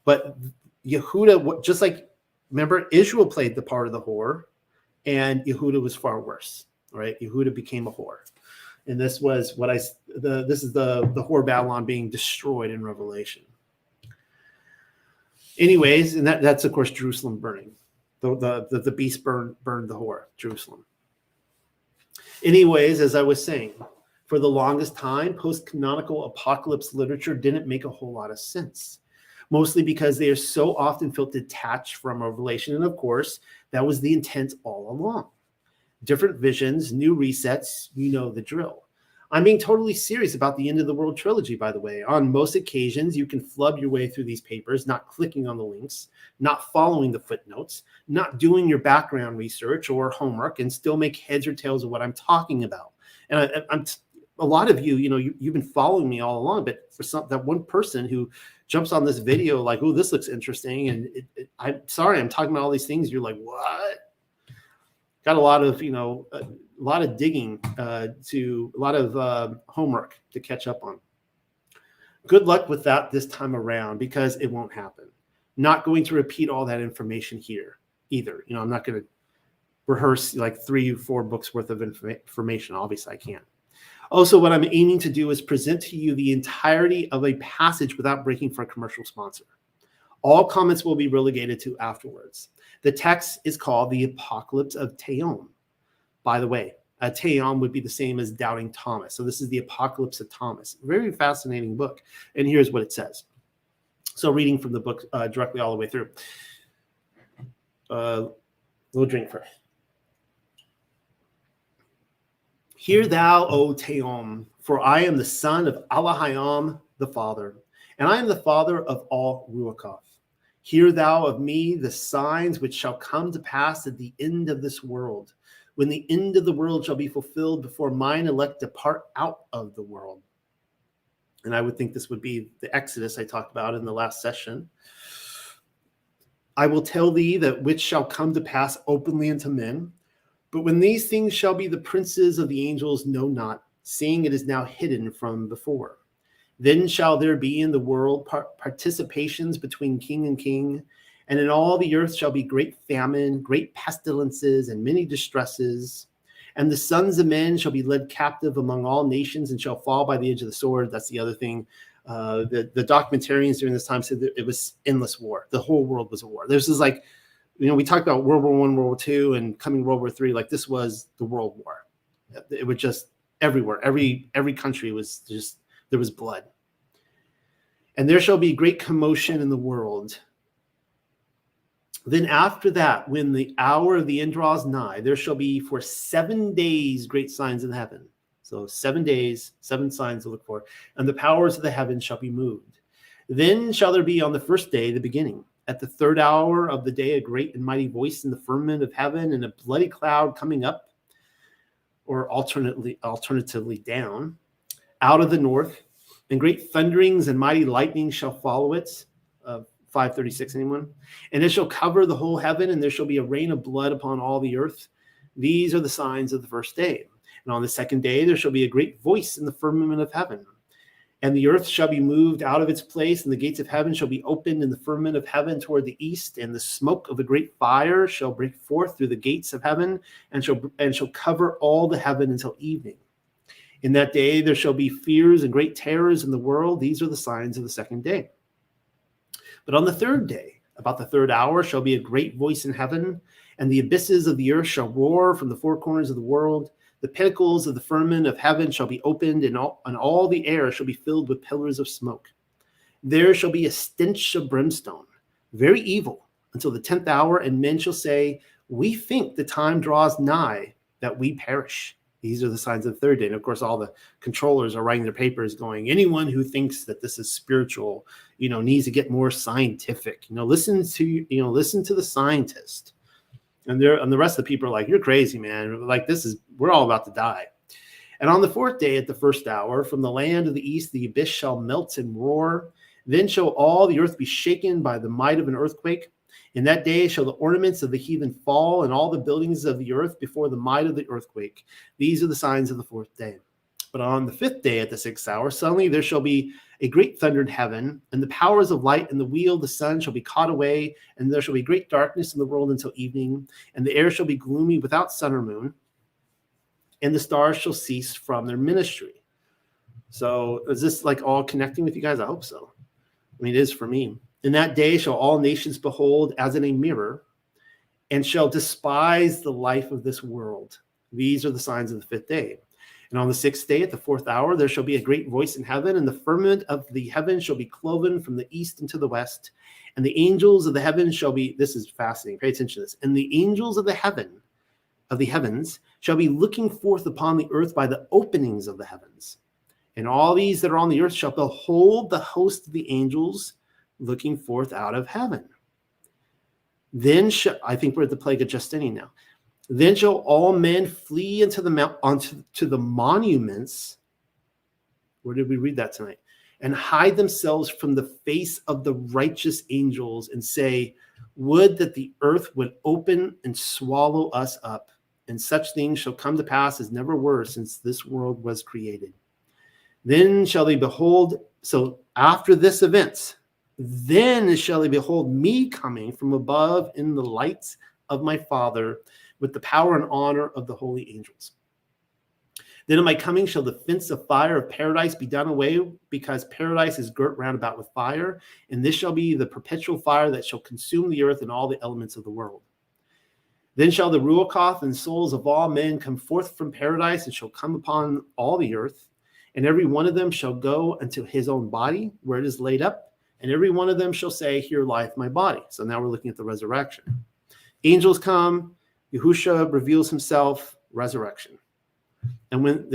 but Yehuda, just like. Remember, Israel played the part of the whore, and Yehuda was far worse. Right? Yehuda became a whore, and this was this is the whore Babylon being destroyed in Revelation. Anyways, and that's of course Jerusalem burning. The beast burned the whore, Jerusalem. Anyways, as I was saying, for the longest time, post-canonical apocalypse literature didn't make a whole lot of sense. Mostly because they are so often felt detached from Revelation. And of course, that was the intent all along. Different visions, new resets, the drill. I'm being totally serious about the End of the World trilogy, by the way. On most occasions, you can flub your way through these papers, not clicking on the links, not following the footnotes, not doing your background research or homework, and still make heads or tails of what I'm talking about. And I'm a lot of you've been following me all along, but for that one person who jumps on this video like, oh, this looks interesting, and I'm sorry, I'm talking about all these things. You're like, what? Got a lot of digging a lot of homework to catch up on. Good luck with that this time around, because it won't happen. Not going to repeat all that information here either. I'm not going to rehearse like 3 or 4 books worth of information. Obviously, I can't. Also, what I'm aiming to do is present to you the entirety of a passage without breaking for a commercial sponsor. All comments will be relegated to afterwards. The text is called the Apocalypse of Theon. By the way, Theon would be the same as Doubting Thomas. So this is the Apocalypse of Thomas. Very fascinating book. And here's what it says. So reading from the book directly all the way through. Little drink first. Hear thou, O Theon, for I am the son of Allahayam the Father, and I am the father of all Ruachoth. Hear thou of me the signs which shall come to pass at the end of this world, when the end of the world shall be fulfilled before mine elect depart out of the world. And I would think this would be the Exodus I talked about in the last session. I will tell thee that which shall come to pass openly unto men. But when these things shall be, the princes of the angels know not, seeing it is now hidden from before. Then shall there be in the world participations between king and king, and in all the earth shall be great famine, great pestilences, and many distresses. And the sons of men shall be led captive among all nations and shall fall by the edge of the sword. That's the other thing. The documentarians during this time said that it was endless war. The whole world was a war. This is like, we talked about World War I, World War II, and coming World War III. Like this was the World War. It was just everywhere. Every country was just, there was blood. And there shall be great commotion in the world. Then after that, when the hour of the end draws nigh, there shall be for 7 days great signs in heaven. So 7 days, 7 signs to look for. And the powers of the heavens shall be moved. Then shall there be on the first day the beginning. At the 3rd hour of the day, a great and mighty voice in the firmament of heaven, and a bloody cloud coming up, or alternatively down, out of the north, and great thunderings and mighty lightnings shall follow it. 536, anyone? And it shall cover the whole heaven, and there shall be a rain of blood upon all the earth. These are the signs of the first day. And And on the second day, there shall be a great voice in the firmament of heaven. And the earth shall be moved out of its place, and the gates of heaven shall be opened in the firmament of heaven toward the east, and the smoke of a great fire shall break forth through the gates of heaven, and shall cover all the heaven until evening. In that day there shall be fears and great terrors in the world. These are the signs of the second day. But on the third day, about the third hour, shall be a great voice in heaven, and the abysses of the earth shall roar from the four corners of the world. The pinnacles of the firmament of heaven shall be opened, and all the air shall be filled with pillars of smoke. There shall be a stench of brimstone, very evil, until the 10th hour, and men shall say, we think the time draws nigh that we perish. These are the signs of the third day. And of course, all the controllers are writing their papers going, anyone who thinks that this is spiritual, needs to get more scientific. Listen to the scientist. And the rest of the people are like, you're crazy, man. Like, we're all about to die. And on the fourth day at the first hour, from the land of the east, the abyss shall melt and roar. Then shall all the earth be shaken by the might of an earthquake. In that day shall the ornaments of the heathen fall, and all the buildings of the earth before the might of the earthquake. These are the signs of the fourth day. But on the fifth day at the 6th hour, suddenly there shall be a great thunder in heaven, and the powers of light and the wheel of the sun shall be caught away, and there shall be great darkness in the world until evening, and the air shall be gloomy without sun or moon, and the stars shall cease from their ministry. So is this like all connecting with you guys? I hope so. I mean, it is for me. In that day shall all nations behold as in a mirror, and shall despise the life of this world. These are the signs of the fifth day. And on the 6th day at the 4th hour, there shall be a great voice in heaven, and the firmament of the heaven shall be cloven from the east into the west. And the angels of the heaven shall be, this is fascinating, pay attention to this. And the angels of the heavens shall be looking forth upon the earth by the openings of the heavens. And all these that are on the earth shall behold the host of the angels looking forth out of heaven. Then I think we're at the plague of Justinian now. Then shall all men flee into the monuments. Where did we read that tonight? And hide themselves from the face of the righteous angels, and say, would that the earth would open and swallow us up. And such things shall come to pass as never were since this world was created. Then shall they behold, so after this event, then shall they behold me coming from above in the light of my Father, with the power and honor of the holy angels. Then in my coming shall the fence of fire of paradise be done away, because paradise is girt round about with fire, and this shall be the perpetual fire that shall consume the earth and all the elements of the world. Then shall the ruach and souls of all men come forth from paradise, and shall come upon all the earth, and every one of them shall go unto his own body, where it is laid up, and every one of them shall say, here lieth my body. So now we're looking at the resurrection. Angels come, Yahushua reveals himself, resurrection. And when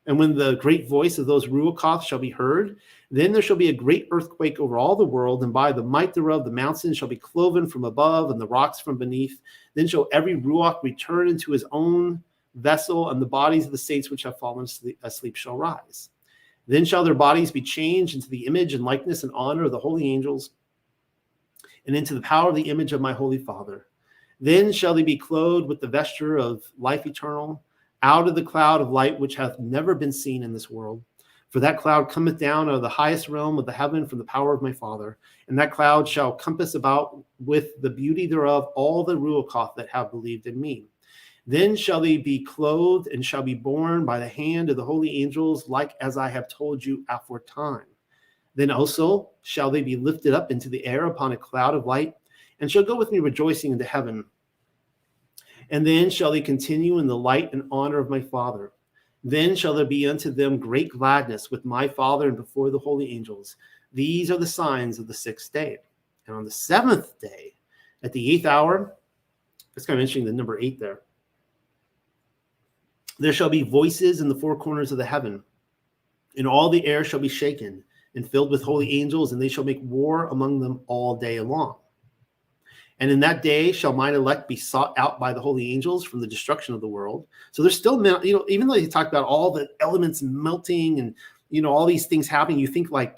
and when the great voice of those ruach shall be heard, then there shall be a great earthquake over all the world, and by the might thereof the mountains shall be cloven from above, and the rocks from beneath. Then shall every ruach return into his own vessel, and the bodies of the saints which have fallen asleep shall rise. Then shall their bodies be changed into the image and likeness and honor of the holy angels, and into the power of the image of my holy Father. Then shall they be clothed with the vesture of life eternal, out of the cloud of light which hath never been seen in this world. For that cloud cometh down out of the highest realm of the heaven from the power of my Father. And that cloud shall compass about with the beauty thereof all the ruach that have believed in me. Then shall they be clothed and shall be borne by the hand of the holy angels, like as I have told you aforetime. Then also shall they be lifted up into the air upon a cloud of light, and shall go with me rejoicing into heaven. And then shall they continue in the light and honor of my Father. Then shall there be unto them great gladness with my Father and before the holy angels. These are the signs of the 6th day. And on the 7th day, at the 8th hour, it's kind of interesting, the number 8 there. There shall be voices in the four corners of the heaven, and all the air shall be shaken and filled with holy angels, and they shall make war among them all day long. And in that day shall mine elect be sought out by the holy angels from the destruction of the world. So there's still, even though you talk about all the elements melting and, all these things happening, you think like,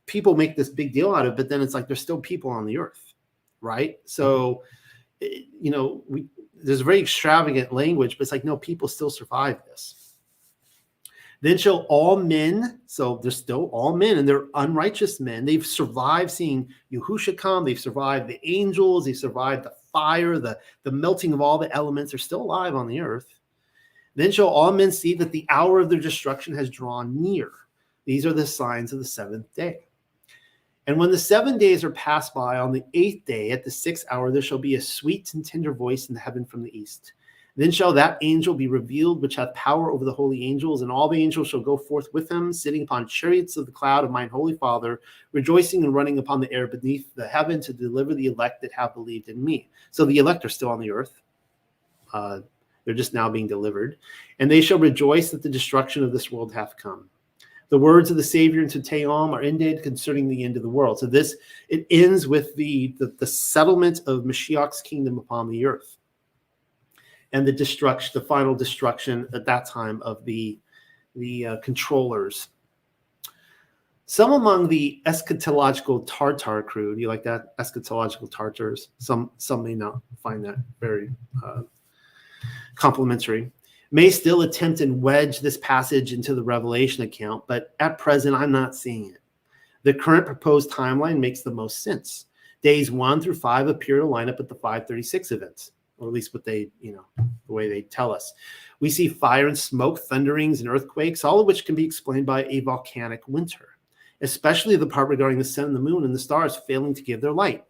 people make this big deal out of it, but then it's like there's still people on the earth, right? So, there's very extravagant language, but it's like, no, people still survive this. Then shall all men, so they're still all men, and they're unrighteous men. They've survived seeing Yahushua come. They've survived the angels. They've survived the fire, the melting of all the elements. They're still alive on the earth. Then shall all men see that the hour of their destruction has drawn near. These are the signs of the seventh day. And when the 7 days are passed by, on the 8th day at the 6th hour, there shall be a sweet and tender voice in the heaven from the east. Then shall that angel be revealed, which hath power over the holy angels, and all the angels shall go forth with him, sitting upon chariots of the cloud of mine holy Father, rejoicing and running upon the air beneath the heaven to deliver the elect that have believed in me. So the elect are still on the earth. They're just now being delivered. And they shall rejoice that the destruction of this world hath come. The words of the Savior into Teom are ended concerning the end of the world. So it ends with the settlement of Mashiach's kingdom upon the earth, and the final destruction at that time of the controllers. Some among the eschatological Tartar crew, do you like that? Eschatological Tartars. Some may not find that very complimentary. May still attempt and wedge this passage into the Revelation account, but at present, I'm not seeing it. The current proposed timeline makes the most sense. Days 1 through 5 appear to line up at the 536 events, or at least what they, the way they tell us. We see fire and smoke, thunderings and earthquakes, all of which can be explained by a volcanic winter, especially the part regarding the sun and the moon and the stars failing to give their light.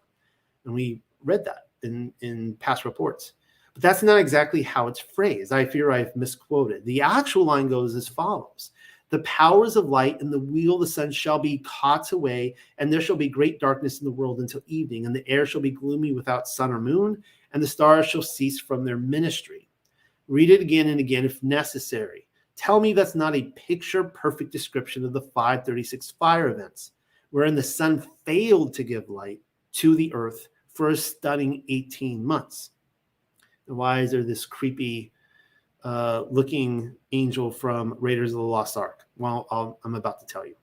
And we read that in past reports. But that's not exactly how it's phrased. I fear I've misquoted. The actual line goes as follows. The powers of light and the wheel of the sun shall be caught away, and there shall be great darkness in the world until evening, and the air shall be gloomy without sun or moon, and the stars shall cease from their ministry. Read it again and again if necessary. Tell me that's not a picture-perfect description of the 536 fire events, wherein the sun failed to give light to the earth for a stunning 18 months. And why is there this creepy looking angel from Raiders of the Lost Ark? Well, I'm about to tell you.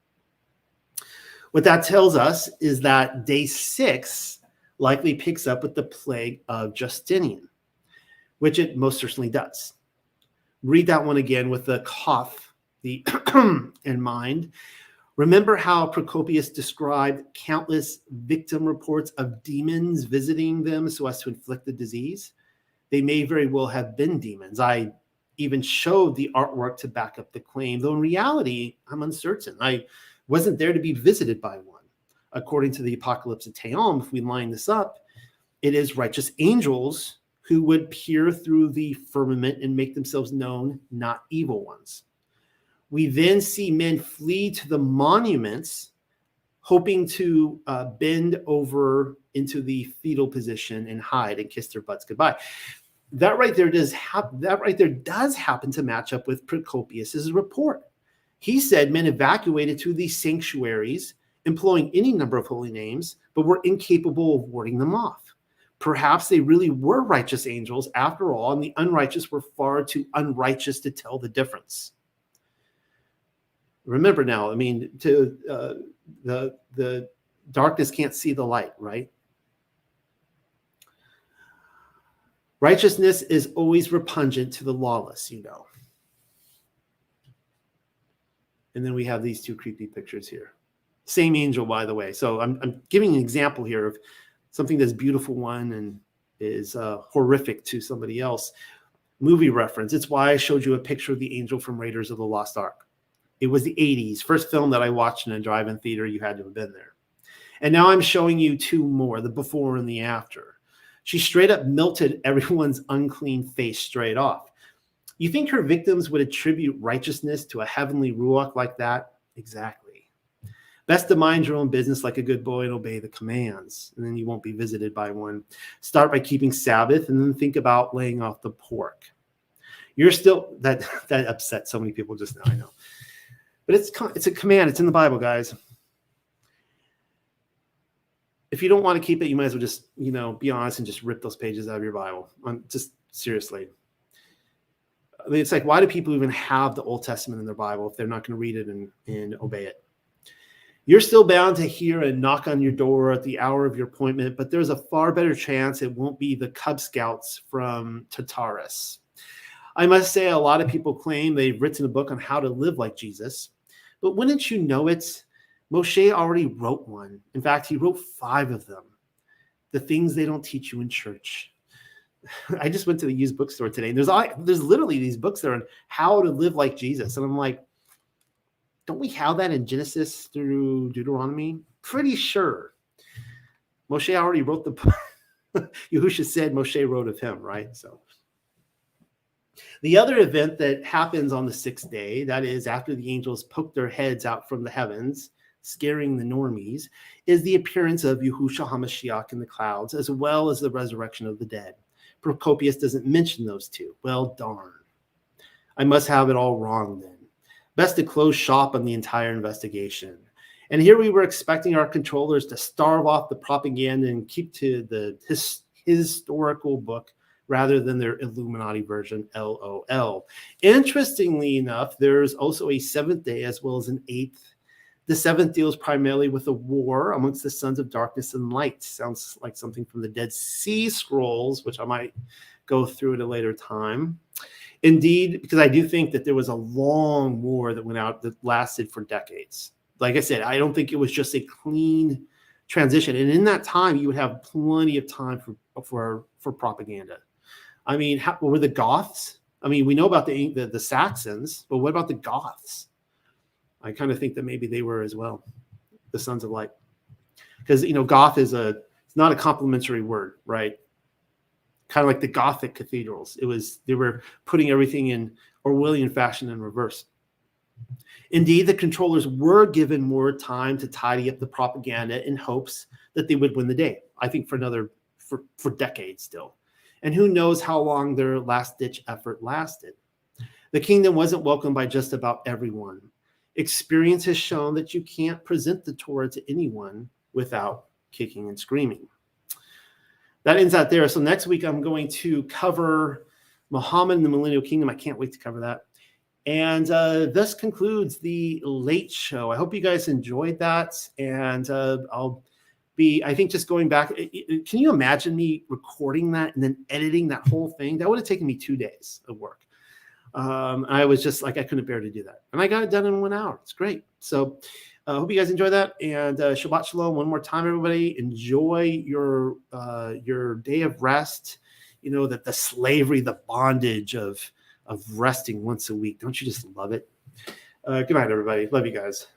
What that tells us is that day 6 likely picks up with the plague of Justinian, which it most certainly does. Read that one again with the cough in mind. Remember how Procopius described countless victim reports of demons visiting them so as to inflict the disease? They may very well have been demons. I even showed the artwork to back up the claim, though in reality, I'm uncertain. I wasn't there to be visited by one. According to the Apocalyptic Teom, if we line this up, it is righteous angels who would peer through the firmament and make themselves known, not evil ones. We then see men flee to the monuments, hoping to bend over into the fetal position and hide and kiss their butts goodbye. That right there does happen to match up with Procopius's report. He said men evacuated to these sanctuaries, employing any number of holy names, but were incapable of warding them off. Perhaps they really were righteous angels after all, and the unrighteous were far too unrighteous to tell the difference. Remember now, the darkness can't see the light, right? Righteousness is always repugnant to the lawless, And then we have these two creepy pictures here. Same angel, by the way. So I'm giving an example here of something that's beautiful one and is horrific to somebody else. Movie reference. It's why I showed you a picture of the angel from Raiders of the Lost Ark. It was the 80s. First film that I watched in a drive-in theater. You had to have been there. And now I'm showing you two more, the before and the after. She straight up melted everyone's unclean face straight off. You think her victims would attribute righteousness to a heavenly ruach like that? Exactly. Best to mind your own business like a good boy and obey the commands, and then you won't be visited by one. Start by keeping Sabbath, and then think about laying off the pork. You're still, that upset so many people just now, I know. But it's a command. It's in the Bible, guys. If you don't want to keep it, you might as well just, be honest and just rip those pages out of your Bible. Just seriously. It's like, why do people even have the Old Testament in their Bible if they're not going to read it and obey it? You're still bound to hear a knock on your door at the hour of your appointment, but there's a far better chance it won't be the Cub Scouts from Tartarus. I must say, a lot of people claim they've written a book on how to live like Jesus, but wouldn't you know it? Moshe already wrote one. In fact, he wrote 5 of them. The things they don't teach you in church. I just went to the used bookstore today, and there's literally these books there on how to live like Jesus. And I'm like, don't we have that in Genesis through Deuteronomy? Pretty sure. Moshe already wrote the book. Yahusha said Moshe wrote of him, right? So the other event that happens on the 6th day, that is after the angels poke their heads out from the heavens, scaring the normies, is the appearance of Yahushua HaMashiach in the clouds, as well as the resurrection of the dead. Procopius doesn't mention those two. Well, darn. I must have it all wrong then. Best to close shop on the entire investigation. And here we were expecting our controllers to starve off the propaganda and keep to the historical book rather than their Illuminati version, LOL. Interestingly enough, there's also a 7th day as well as an 8th. The 7th deals primarily with a war amongst the sons of darkness and light. Sounds like something from the Dead Sea Scrolls, which I might go through at a later time. Indeed, because I do think that there was a long war that went out that lasted for decades. Like I said, I don't think it was just a clean transition. And in that time, you would have plenty of time for propaganda. I mean, what were the Goths? I mean, we know about the Saxons, but what about the Goths? I kind of think that maybe they were as well, the sons of light. Because, Goth it's not a complimentary word, right? Kind of like the Gothic cathedrals. They were putting everything in Orwellian fashion in reverse. Indeed, the controllers were given more time to tidy up the propaganda in hopes that they would win the day. I think for decades still. And who knows how long their last-ditch effort lasted. The kingdom wasn't welcomed by just about everyone. Experience has shown that you can't present the Torah to anyone without kicking and screaming. That ends out there. So next week, I'm going to cover Muhammad and the Millennial Kingdom. I can't wait to cover that. And this concludes the late show. I hope you guys enjoyed that. And I think just going back, can you imagine me recording that and then editing that whole thing? That would have taken me 2 days of work. I was just like, I couldn't bear to do that. And I got it done in 1 hour. It's great. So I hope you guys enjoy that. And Shabbat Shalom one more time, everybody. Enjoy your day of rest. That the slavery, the bondage of resting once a week. Don't you just love it? Good night, everybody. Love you guys.